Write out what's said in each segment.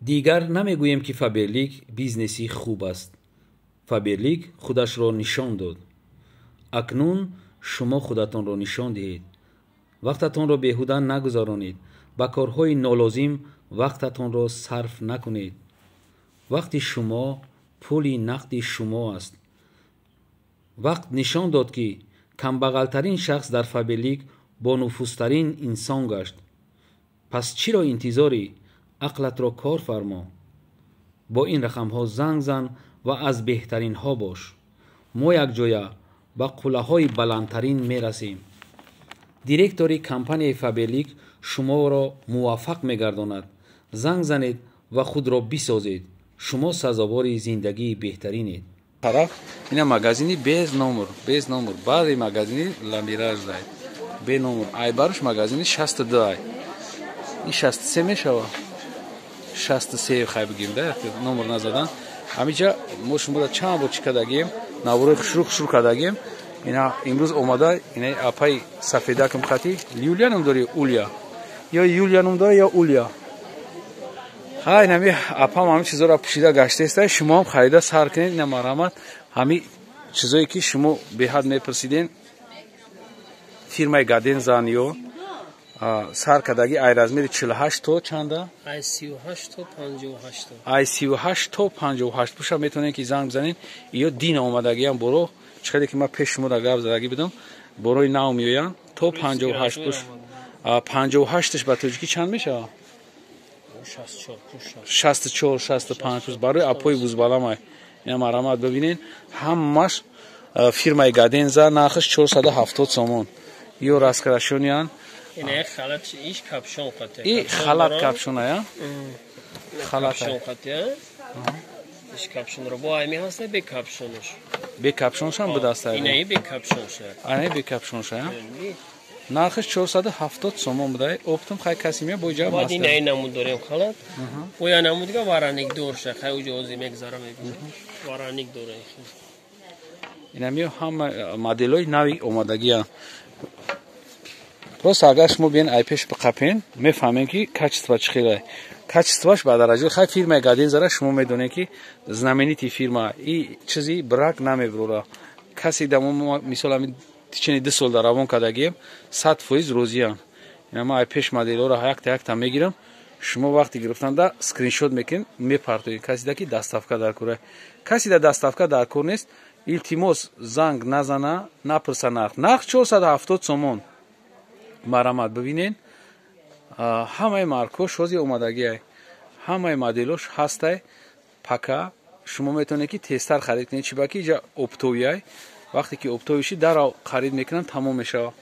дигар намегӯем, ки Фаберлик бизнеси хуб аст. Фаберлик худашро нишон дод. акнун шумо худатонро нишон диҳед. вақтатонро беҳуда нагузаронед. ба корҳои нолозим вақтатонро сарф накунед. вақти шумо пули нақди шумо аст. вақт нишон дод, ки камбағалтарин шахс дар Фаберлик бо нуфузтарин инсон гашт. пас чиро интизорӣ? ақлатро кор фармо. бо ин рақамҳо занг зан ва аз беҳтаринҳо бош. мо якҷоя ба қуллаҳои баландтарин мерасем. директори компанияи Фаберлик шуморо муваффақ мегардонад. занг занед ва худро бисозед. шумо сазовори зиндагии беҳтаринед. тараф ина магазини без номер баъди магазини ламираж зайд бе номер айбарш магазини 62 ай ин 63 мешава 63 хай бигим да номер назадан ҳамиҷа мо шумода чанд бор чӣ кардагем наворои хушру кардагем ина имрӯз омада ина апай сафедакам хати юлия ном дори улия ё юлия ном дори ё улия ҳай нами апам ҳамин чизоро пӯшида гаштеста шумо ҳам харида сар кунед ина марҳамат ҳамин чизое ки шумо беҳад мепурсиден фирмаи гадензан ё сар кардаги ай размери 48 то чанда ай 38 то 58 ай 38 то 58 пуша метавонед ки занг бизанед ё дина омадагиам боро чиқаде ки ман пеш шумода гап задаги будам борои нав меоянд то 58 пуш 58ш ба тоҷикӣ чанд мешава 64 65 пуш барои апои бузбаламай ина марҳамат бибинед ҳамаш фирмаи гаденза нархаш 470 сомон ё раскрашониян ина халат иш капшон қатя и халат капшоная халат қатя иш капшонро бо ами ҳаста бе капшонш бе капшоншам будаста ина бе капшонша ана бе капшонша нархаш 470 сомон будай оптум хай каси мия бо ҷаб аст ина намуд дорем халат бо я намудга вараник дорша хай уҷози мегзара мебинем вараник дора ина мия ҳама моделои нави омадагия просто агар шумо биен ай пеш биқапен мефаҳмем ки качество чӣ хеле качествоаш ба дараҷаи хай фирмаи гадензара шумо медонед ки знаменити фирма и чизи брак намеброра каси дамо мисол ҳамин тичини 2 сол дар равон кардагием 100% розиям ина ман ай пеш моделҳоро якта мегирам шумо вақти гирифтанда скриншот мекунед мепартоед касида ки доставка дар кора касида доставка дар кор нест илтимос занг назана напурса нарх 470 сомон марҳамат бибинед ҳамаи маркош ҳозир омадагиай ҳамаи моделош ҳастай пака шумо метавонед ки тезтар харид кунед чӣ ба ки иҷа оптовияй вақте ки оптовиши дарав харид мекунам тамом мешава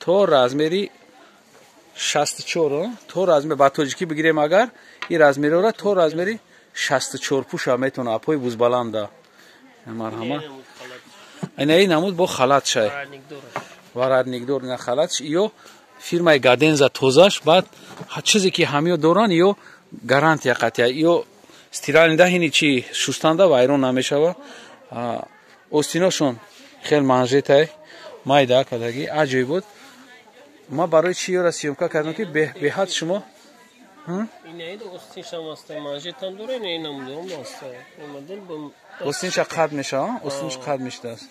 то размери 64 то размер ба тоҷикӣ бигирем агар ин размерора то размери 64 пуша метавона апои бузбаланда марҳамат инаи намуд бо халат шай варадникдор ина халатш ё фирмаи гаденза тозаш баъд чизе ки ҳамиё доранд ё гарантия қатъия ё стиралинда ини чи шустанда вайрон намешава остиношон хел манжетай майда кадаги аҷоиб буд ман барои чи ёра сёмка кардам ки беҳад шумо остинша қад мешава остинш қад мештааст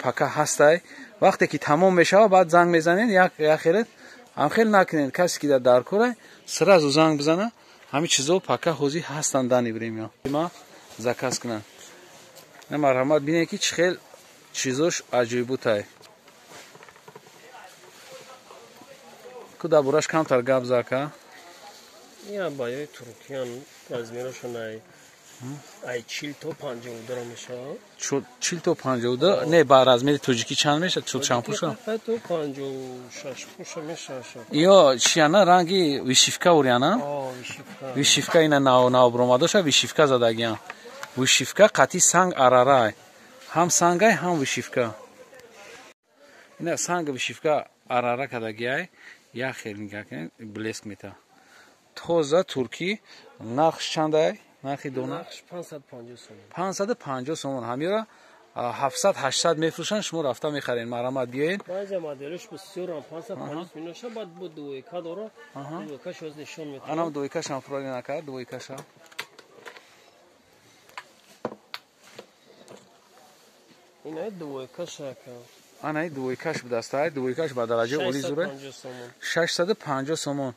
пака ҳастай вақте ки тамом мешава баъд занг мезанед яхелет ҳамхел накунед касе ки дар кора сразу занг бизана ҳамин чизо пака ҳозир ҳастан дани время ма заказ кунам на марҳамат бинед ки чӣ хел чизош аҷоибутай ку дар бораш камтар гап зака я баёи туркиян размерошон ай 40 то 50 дора мешава 40 то 50 не ба размери тоҷикӣ чанд меша чанд пуша то 56 пуша мешава ё чияна ранги вишивка уряна вишивка ина навбромадоша вишивка задагиам вишивка қати санг арарай ҳам сангай ҳам вишивка ина санг вишивка арара кадагиай як хел нигакен блеск мета тоза туркӣ нархш чандай нархи дона 550 сомон ҳамира 700-800 мефрӯшанд, шумо рафта мехаред. Марҳамат, биёед. баъзе моделаш бисёранд 550 миноша баъд бу дуйка дора. Дуйкаш оз нишон метавонад. Анам дуйкашам фуроли накард, дуйкаша. Инай дуйкаша ка. Анай дуйкаш будастай, дуйкаш ба дараҷаи олӣ зуре. 650 сомон.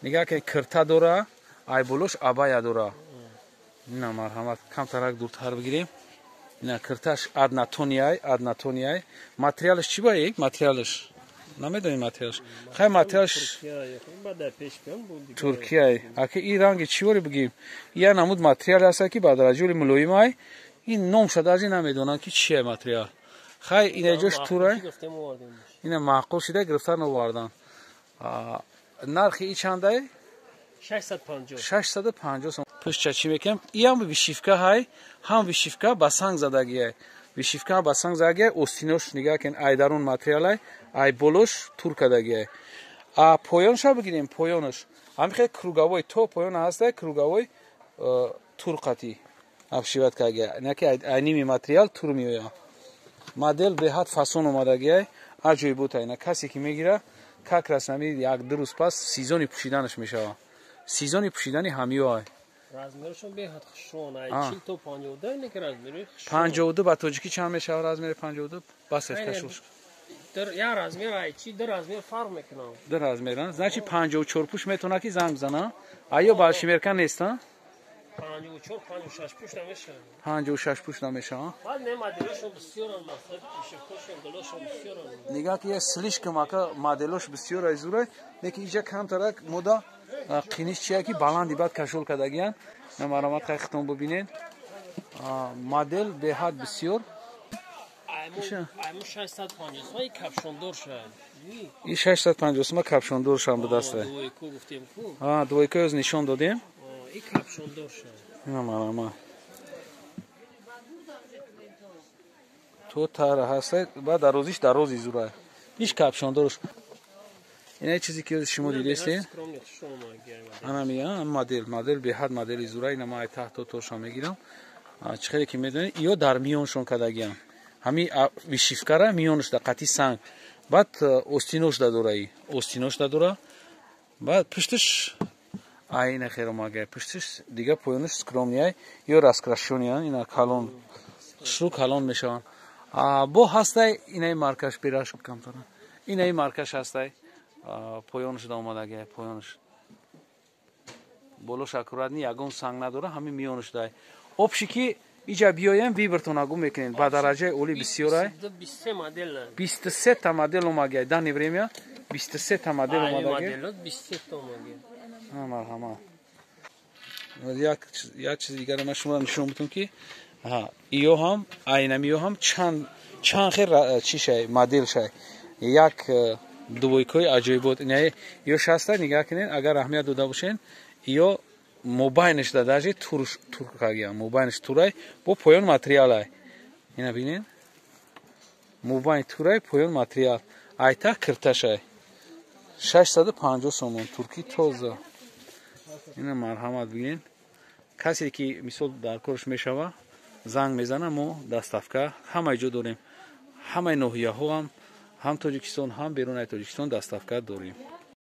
Нигоҳ ки кирта дора, айболош абая дора. Ина марҳамат, камтарак дуртар бигирем. Ина кирташ аднатонияй. Материалаш чӣ бояд? Материалаш намедонӣ материалаш. Хай материалаш Туркияй. Аки ин ранги чӣвори бигирем? Я намуд материал аст ки ба дараҷаи мулоимай. Ин номша даже намедонам ки чие материал. Хай ина ҷош турай. Ина маъқул шуда гирифтан овардан. Нархи и чандай? 650 сом. Пушча чӣ мекунам? Иам вишивка ҳай, ҳам вишивка ба санг задагиай. Вишивка ба санг задагиай, остинош нигоҳ кун айдарун материалай, ай болош туркадагиай. А поёнша бигирем, поёнаш. Ҳамихе круговой то поён ҳастай, круговой турқати. Абшиват кагиай. Наки айними материал тур меоя. Модел беҳад фасон омадагиай, аҷоиб бутай. На касе ки мегира, как раз намед 1-2 рӯз пас сезони пӯшиданаш мешава. Сезони пӯшидани ҳамиёй. Размершон беҳад хушрон. Ай 40 то 52 неки размери. 52 ба тоҷикӣ чанд мешава размери 52? Басеш кашуш. Я размер ай чи дар размер фарқ мекунам. Дар размер, значит 54 пуш метавона ки занг бзана. Айё ба шимерка нест, а? 54 56 пуш намеша. 56 пуш намеша, а? Баъд не моделашон бисёранд, масъал пишакошон галошон бисёранд. Нигоҳ ки слишком ака моделош бисёр айзурай, леки иҷа камтарак мода қиниш чия ки баланди бад кашол кадагиян. Намарамат хай хитон бубинед. Модел беҳад бисёр. Айму 650 ай капшондор шад. И 650 сом капшондор шам будастай. Дуйку гуфтем ку. Дуйку оз нишон додем. И капшондор шад. Намарамат. То тара ҳастай, ба дарозиш дарози зурай. Иш капшондорш. Ина чизе ки шумо дидестед? Анамия модел беҳад модели зурай, ина май таҳто тоша мегирам. Чӣ хеле ки медонед, ё дар миёншон кадагиам. Ҳами вишивкара миёнш да қати санг. Баъд остинош да дораи. Остинош да дора. Баъд пушташ айна херомагай. Пушташ дига поёнаш скромнияй ё раскрашониян, ина калон. Шру калон мешаванд. Бо ҳастай инаи маркаш бераш камтара. Инаи маркаш ҳастай. Поёнаш да омадагиай, поёнаш. Болош аккурат ни ягон санг надора, ҳами миёнаш дай. Обши ки иҷа биёям вибртонагу мекунед. Ба дараҷаи оли бисёрай. 23 модель. 23 та модель омагиай. Дани время 23 та модель омадагиай. Моделот 23 та омагиай. Марҳамат. Як чиз дигар ман шумо нишон будам ки иё ҳам айнамиё ҳам чанд хел чишай модель шай. Як двойкои аҷоибот. Ё шаста нигоҳ кунед, агар аҳамият дода бошен, ё мобайнаш да даже туркагия. Мобайнаш турай бо поён материалай. Ина бинед? Мобайн турай поён материал. Айта кирташай. 650 сомон турки тоза. Ина марҳамат бинед. Касе ки мисол дар корш мешава, занг мезана, мо даставка ҳамаи ҷо дорем. Ҳамаи ноҳияҳо ҳам тоҷикистон, ҳам берунаи тоҷикистон даставка дорем.